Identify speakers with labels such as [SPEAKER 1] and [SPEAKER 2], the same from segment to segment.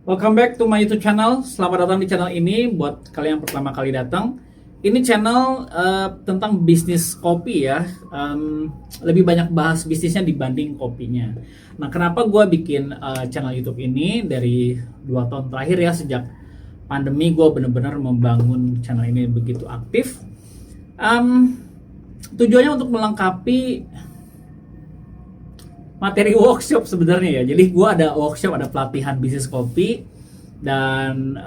[SPEAKER 1] Welcome back to my YouTube channel. Selamat datang di channel ini buat kalian yang pertama kali datang. Ini channel tentang bisnis kopi ya. Lebih banyak bahas bisnisnya dibanding kopinya. Nah, kenapa gue bikin channel YouTube ini dari 2 tahun terakhir ya, sejak pandemi gue benar-benar membangun channel ini begitu aktif. Tujuannya untuk melengkapi materi workshop sebenarnya ya. Jadi gue ada workshop, ada pelatihan bisnis kopi, dan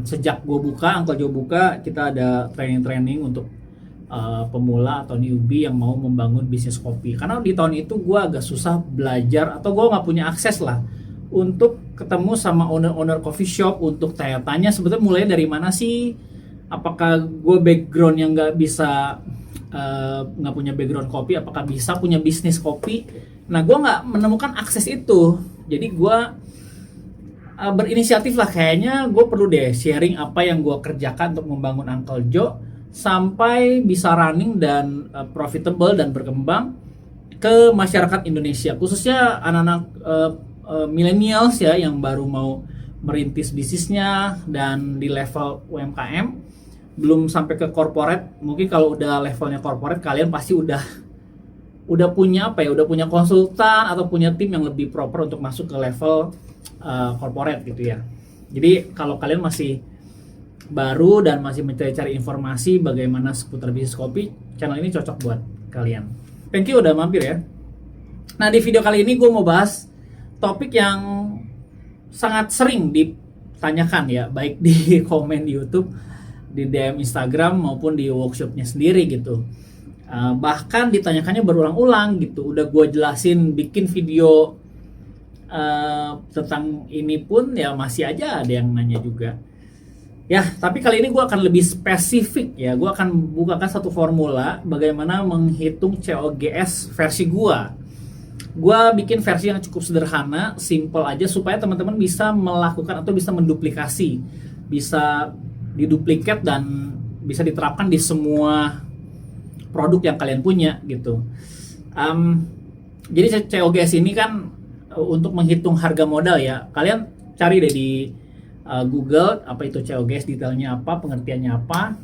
[SPEAKER 1] sejak gue buka, Uncle Joe buka, kita ada training untuk pemula atau newbie yang mau membangun bisnis kopi. Karena di tahun itu gue agak susah belajar, atau gue nggak punya akses lah untuk ketemu sama owner coffee shop untuk tanya-tanya sebetulnya mulai dari mana sih. Apakah gue background yang nggak bisa, nggak punya background kopi, apakah bisa punya bisnis kopi. Nah, gue nggak menemukan akses itu. Jadi gue berinisiatif lah, kayaknya gue perlu deh sharing apa yang gue kerjakan untuk membangun Uncle Joe sampai bisa running dan profitable dan berkembang ke masyarakat Indonesia, khususnya anak-anak millennials ya, yang baru mau merintis bisnisnya dan di level UMKM, belum sampai ke corporate. Mungkin kalau udah levelnya corporate, kalian pasti udah punya apa ya, udah punya konsultan atau punya tim yang lebih proper untuk masuk ke level corporate gitu ya. Jadi kalau kalian masih baru dan masih mencari-cari informasi bagaimana seputar bisnis kopi, channel ini cocok buat kalian. Thank you udah mampir ya. Nah, di video kali ini gue mau bahas topik yang sangat sering ditanyakan ya, baik di komen di YouTube, di DM Instagram, maupun di workshopnya sendiri gitu. Bahkan ditanyakannya berulang-ulang gitu. Udah gue jelasin, bikin video tentang ini pun ya masih aja ada yang nanya juga. Ya, tapi kali ini gue akan lebih spesifik ya. Gue akan bukakan satu formula bagaimana menghitung COGS versi gue. Gue bikin versi yang cukup sederhana, simple aja, supaya teman-teman bisa melakukan atau bisa menduplikasi, bisa diduplikat dan bisa diterapkan di semua produk yang kalian punya gitu. Jadi COGS ini kan untuk menghitung harga modal ya. Kalian cari deh di Google apa itu COGS, detailnya apa, pengertiannya apa,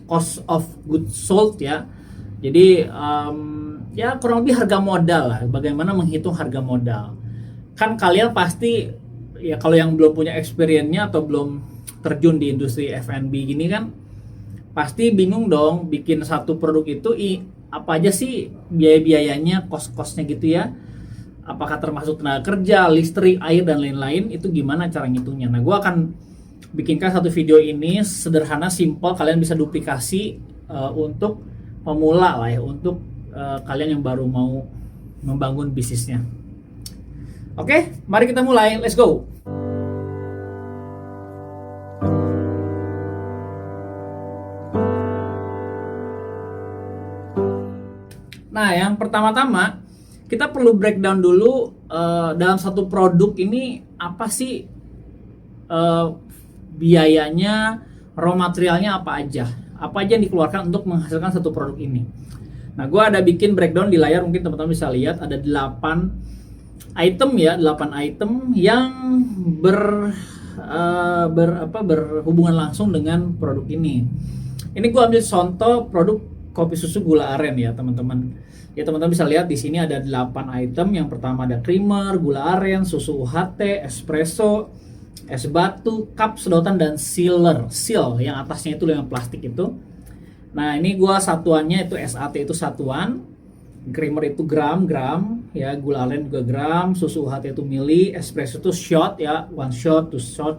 [SPEAKER 1] cost of goods sold ya. Jadi ya kurang lebih harga modal lah, bagaimana menghitung harga modal. Kan kalian pasti ya, kalau yang belum punya experience-nya atau belum terjun di industri F&B gini kan, pasti bingung dong bikin satu produk itu apa aja sih biaya-biayanya, cost-costnya gitu ya. Apakah termasuk tenaga kerja, listrik, air, dan lain-lain, itu gimana cara ngitungnya. Nah, gue akan bikinkan satu video ini sederhana, simple, kalian bisa duplikasi untuk pemula lah ya, untuk kalian yang baru mau membangun bisnisnya. Oke, mari kita mulai, let's go. Nah, yang pertama-tama kita perlu breakdown dulu dalam satu produk ini apa sih biayanya, raw materialnya apa aja yang dikeluarkan untuk menghasilkan satu produk ini. Nah, gue ada bikin breakdown di layar, mungkin teman-teman bisa lihat ada 8 item ya, 8 item yang berhubungan langsung dengan produk ini. Ini gue ambil contoh produk kopi susu gula aren ya, teman-teman. Ya, teman-teman bisa lihat di sini ada 8 item. Yang pertama ada creamer, gula aren, susu UHT, espresso, es batu, cup sedotan, dan sealer. Seal yang atasnya itu yang plastik itu. Nah, ini gua satuannya itu SAT itu satuan, creamer itu gram ya, gula aren juga gram, susu UHT itu mili, espresso itu shot ya, 1 shot, 2 shot.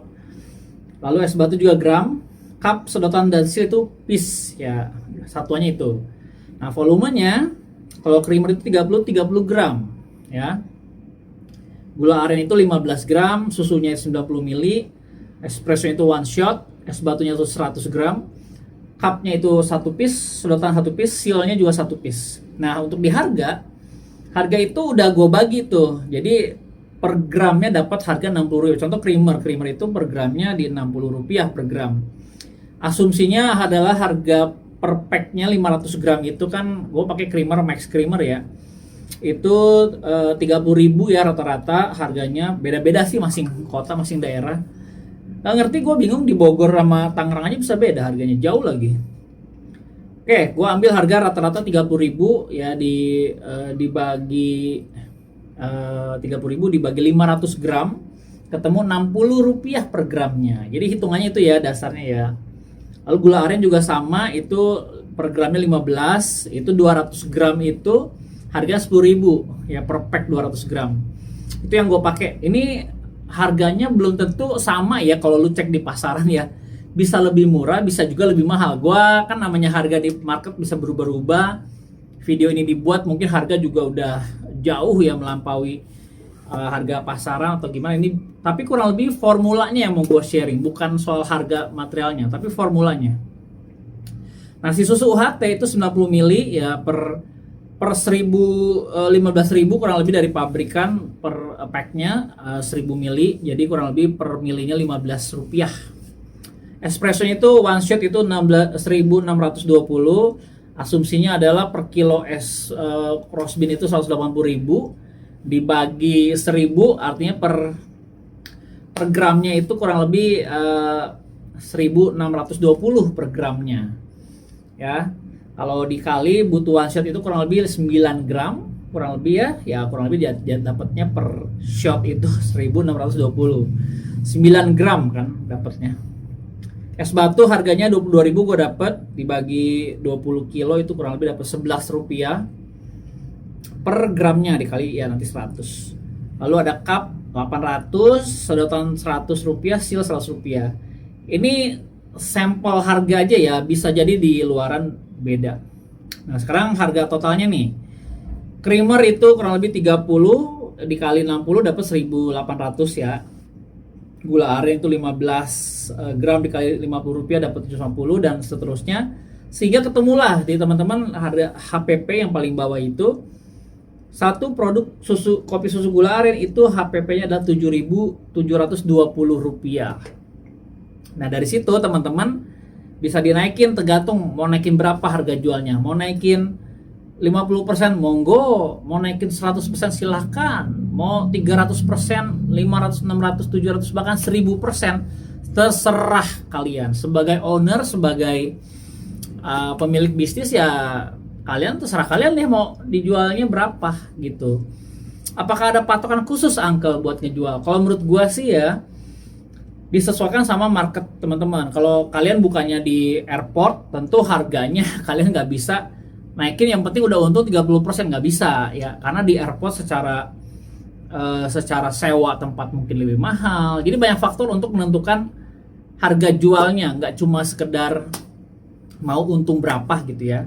[SPEAKER 1] Lalu es batu juga gram, cup sedotan dan seal itu piece ya, satuannya itu. Nah, volumenya kalau creamer itu 30 gram ya. Gula aren itu 15 gram, susunya 90 mili, espresso itu 1 shot, es batunya itu 100 gram, cupnya itu 1 piece, sedotan 1 piece, sealnya juga 1 piece. Nah, untuk di harga itu udah gue bagi tuh. Jadi per gramnya dapat harga 60 ribu. Contoh creamer itu per gramnya di 60 rupiah per gram. Asumsinya adalah harga per packnya 500 gram itu kan, gue pakai creamer max creamer ya, itu 30.000 ya rata-rata harganya. Beda-beda sih masing kota, masing daerah. Nggak ngerti, gue bingung di Bogor sama Tangerang aja bisa beda harganya, jauh lagi. Oke, gue ambil harga rata-rata 30.000 ya, dibagi 30.000 dibagi 500 gram, ketemu Rp60 per gramnya. Jadi hitungannya itu ya dasarnya ya. Lalu gula aren juga sama, itu per gramnya 15, itu 200 gram itu harga 10.000 ya per pack 200 gram. Itu yang gue pakai. Ini harganya belum tentu sama ya kalau lu cek di pasaran ya. Bisa lebih murah, bisa juga lebih mahal. Gua kan namanya harga di market bisa berubah-ubah. Video ini dibuat mungkin harga juga udah jauh ya melampaui harga pasaran atau gimana ini. Tapi kurang lebih formulanya yang mau gue sharing, bukan soal harga materialnya, tapi formulanya. Nah, si susu UHT itu 90 ml ya per 15.000 kurang lebih dari pabrikan, per packnya 1000 ml, jadi kurang lebih per milinya Rp15. Espressonya itu one shot itu 1.620. Asumsinya adalah per kilo cross bean itu 180.000 dibagi 1.000, artinya per gramnya itu kurang lebih 1.620 per gramnya ya. Kalau dikali butuh one shot itu kurang lebih 9 gram kurang lebih ya kurang lebih dia dapatnya per shot itu 1.620, 9 gram kan dapatnya. Es batu harganya 22.000 gue dapet, dibagi 20 kilo itu kurang lebih dapat Rp11 per gramnya, dikali ya nanti 100. Lalu ada cup 800, sedotan Rp100, seal Rp100. Ini sampel harga aja ya, bisa jadi di luaran beda. Nah, sekarang harga totalnya nih. Creamer itu kurang lebih 30 dikali 60 dapat 1.800 ya. Gula aren itu 15 gram dikali Rp50 dapat 750 dan seterusnya, sehingga ketemulah di teman-teman harga HPP yang paling bawah itu. Satu produk kopi susu gula aren itu HPP-nya adalah Rp7.720. Nah, dari situ teman-teman bisa dinaikin, tergantung mau naikin berapa harga jualnya. Mau naikin 50% monggo, mau naikin 100% silahkan, mau 300%, 500, 600, 700, bahkan 1000%, terserah kalian. Sebagai owner, sebagai pemilik bisnis ya kalian, terserah kalian nih mau dijualnya berapa gitu. Apakah ada patokan khusus Uncle buat ngejual? Kalau menurut gua sih ya disesuaikan sama market teman-teman. Kalau kalian bukannya di airport, tentu harganya kalian nggak bisa naikin, yang penting udah untung 30%, nggak bisa ya, karena di airport secara sewa tempat mungkin lebih mahal. Jadi banyak faktor untuk menentukan harga jualnya, nggak cuma sekedar mau untung berapa gitu ya.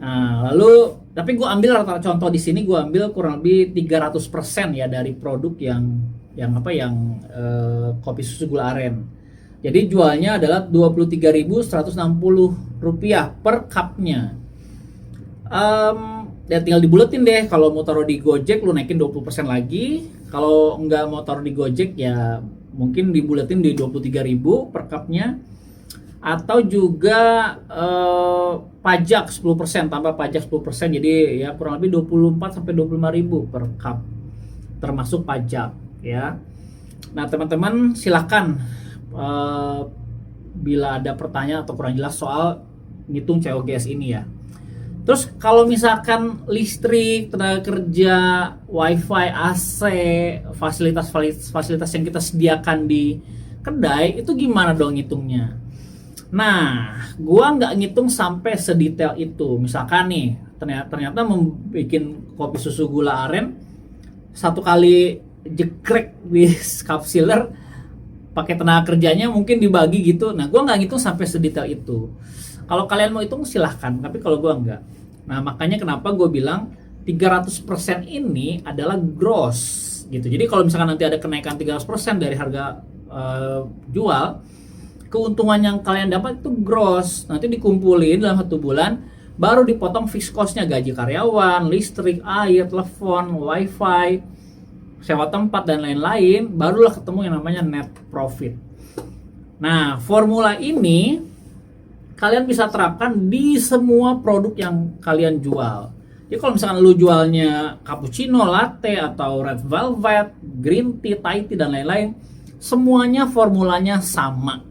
[SPEAKER 1] Nah, lalu tapi gue ambil rata-rata contoh di sini, gue ambil kurang lebih 300% ya dari produk yang kopi susu gula aren. Jadi jualnya adalah Rp23.160 per cupnya. Ya tinggal dibuletin deh, kalau mau taruh di Gojek lu naikin 20% lagi, kalau nggak mau taruh di Gojek ya mungkin dibuletin di 23.000 per cupnya, atau juga pajak 10%, tambah pajak 10%, jadi ya kurang lebih 24-25.000 per cup termasuk pajak ya. Nah teman-teman silakan bila ada pertanyaan atau kurang jelas soal ngitung COGS ini ya. Terus kalau misalkan listrik, tenaga kerja, wifi, AC, fasilitas yang kita sediakan di kedai itu gimana dong ngitungnya? Nah, gua nggak ngitung sampai sedetail itu. Misalkan nih, ternyata membuat kopi susu gula aren satu kali jekrek di cup sealer pakai tenaga kerjanya mungkin dibagi gitu. Nah, gua nggak ngitung sampai sedetail itu. Kalau kalian mau hitung silahkan, tapi kalau gua nggak. Nah, makanya kenapa gue bilang 300% ini adalah gross gitu. Jadi kalau misalkan nanti ada kenaikan 300% dari harga jual, keuntungan yang kalian dapat itu gross. Nanti dikumpulin dalam 1 bulan, baru dipotong fixed cost-nya, gaji karyawan, listrik, air, telepon, wifi, sewa tempat dan lain-lain, barulah ketemu yang namanya net profit. Nah, formula ini kalian bisa terapkan di semua produk yang kalian jual. Jadi kalau misalkan lu jualnya cappuccino, latte, atau red velvet, green tea, Thai tea dan lain-lain, semuanya formulanya sama.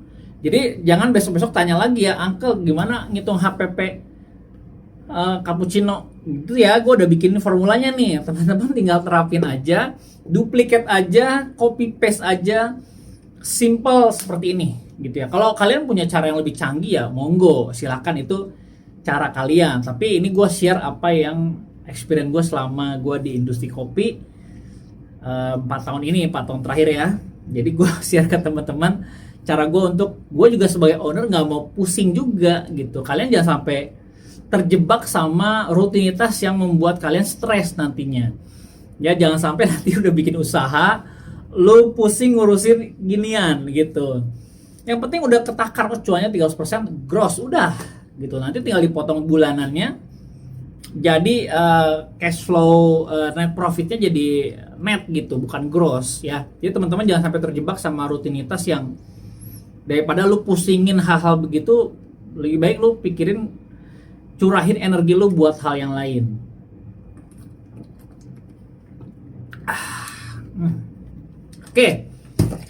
[SPEAKER 1] Jadi jangan besok-besok tanya lagi ya, Uncle gimana ngitung HPP cappuccino gitu ya. Gue udah bikin formulanya nih, teman-teman tinggal terapin aja, duplicate aja, copy paste aja, simple seperti ini gitu ya. Kalau kalian punya cara yang lebih canggih ya monggo, silakan, itu cara kalian. Tapi ini gue share apa yang experience gue selama gue di industri kopi 4 tahun ini, 4 tahun terakhir ya. Jadi gue share ke teman-teman cara gue untuk, gue juga sebagai owner nggak mau pusing juga gitu. Kalian jangan sampai terjebak sama rutinitas yang membuat kalian stres nantinya. Ya jangan sampai nanti udah bikin usaha lu pusing ngurusin ginian gitu. Yang penting udah ketakar cuannya 300% gross udah gitu. Nanti tinggal dipotong bulanannya. Jadi cash flow net profitnya jadi net gitu, bukan gross ya. Jadi teman-teman jangan sampai terjebak sama rutinitas yang daripada lu pusingin hal-hal begitu, lebih baik lu pikirin, curahin energi lu buat hal yang lain. Oke,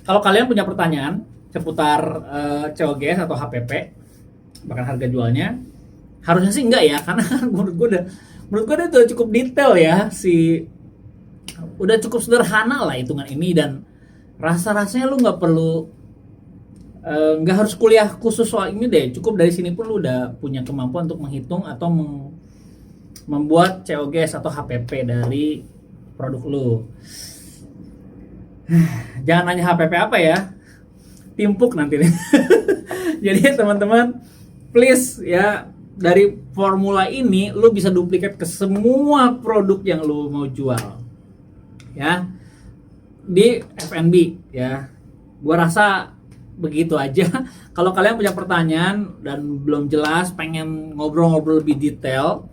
[SPEAKER 1] kalau kalian punya pertanyaan seputar COGS atau HPP, bahkan harga jualnya, harusnya sih enggak ya, karena menurut gue udah cukup detail ya, udah cukup sederhana lah hitungan ini, dan rasanya lu nggak perlu, nggak harus kuliah khusus soal ini deh, cukup dari sini pun lu udah punya kemampuan untuk menghitung atau membuat COGS atau HPP dari produk lu. Jangan nanya HPP apa ya, timpuk nanti nih. Jadi teman-teman please ya, dari formula ini lu bisa duplikat ke semua produk yang lu mau jual ya di F&B ya. Gua rasa begitu aja. Kalau kalian punya pertanyaan dan belum jelas, pengen ngobrol-ngobrol lebih detail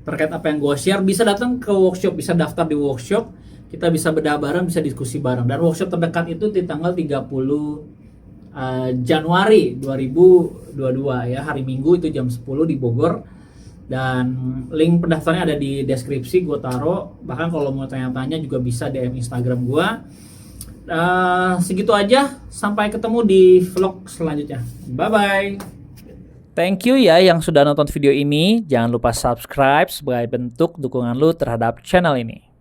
[SPEAKER 1] terkait apa yang gue share, bisa datang ke workshop, bisa daftar di workshop, kita bisa bedah bareng, bisa diskusi bareng. Dan workshop terdekat itu di tanggal 30 Januari 2022 ya, hari Minggu, itu jam 10 di Bogor. Dan link pendaftarannya ada di deskripsi, gue taruh. Bahkan kalau mau tanya-tanya juga bisa DM Instagram gue. Segitu aja, sampai ketemu di vlog selanjutnya. Bye bye. Thank you ya yang sudah nonton video ini. Jangan lupa subscribe sebagai bentuk dukungan lu terhadap channel ini.